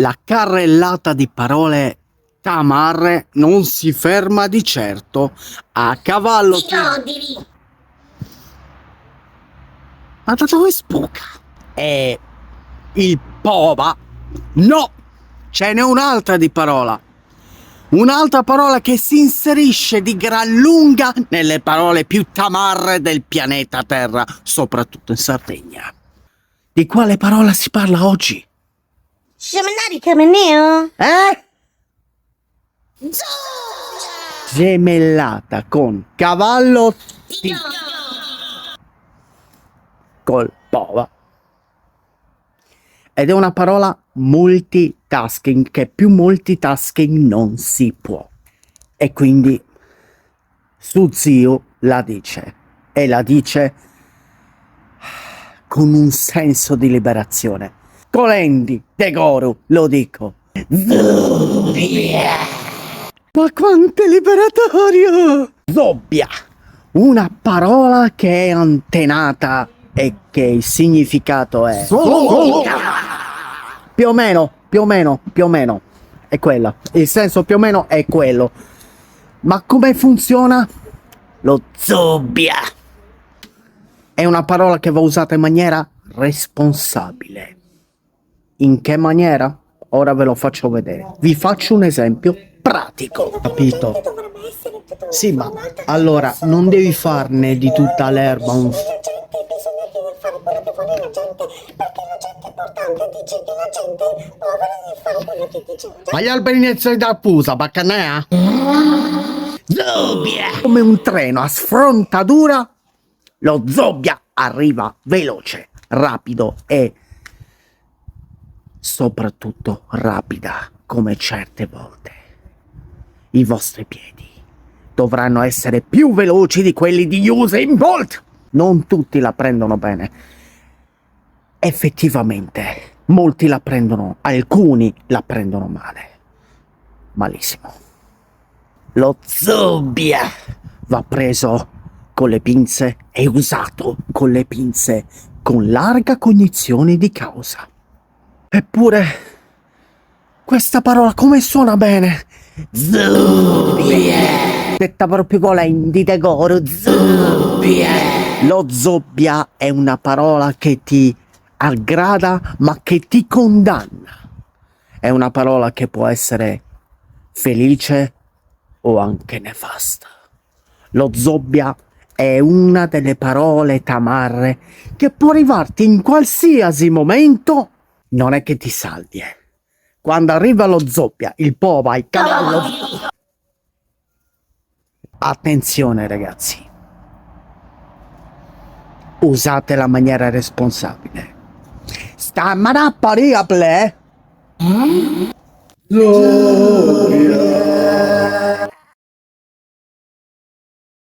La carrellata di parole tamarre non si ferma di certo a cavallo. Ma da dove spuca? E il pova. No! Ce n'è un'altra di parola. Un'altra parola che si inserisce di gran lunga nelle parole più tamarre del pianeta Terra, soprattutto in Sardegna. Di quale parola si parla oggi? Gemellari Cameneo? Gemellata con cavallo col pova. Ed è una parola multitasking, che più multitasking non si può. E quindi su zio la dice. E la dice con un senso di liberazione. Colendi, Degoru, lo dico. Zobbia. Ma quanto è liberatorio! Zobbia, una parola che è antenata e che il significato è più o meno è quella. Il senso più o meno è quello. Ma come funziona? Lo zobbia è una parola che va usata in maniera responsabile. In che maniera? Ora ve lo faccio vedere. Vi faccio un esempio pratico, capito? Sì, ma allora non devi farne di tutta l'erba un... Ma gli alberi iniziano da pusa, baccanea? Zobbia! Come un treno a sfrontatura, lo zobbia arriva veloce, rapido e soprattutto rapida, come certe volte. I vostri piedi dovranno essere più veloci di quelli di Usain Bolt. Non tutti la prendono bene. Effettivamente, molti la prendono, alcuni la prendono male. Malissimo. Lo zobbia va preso con le pinze e usato con le pinze con larga cognizione di causa. Eppure, questa parola come suona bene? Zobbia. Detta proprio con di Degoru. Zobbia. Lo zobbia è una parola che ti aggrada ma che ti condanna. È una parola che può essere felice o anche nefasta. Lo zobbia è una delle parole tamarre che può arrivarti in qualsiasi momento. Non è che ti salvi, Quando arriva lo zobbia, il pova, il cavallo... Attenzione ragazzi. Usatela in maniera responsabile. Stammarappa riaple. Zobbia.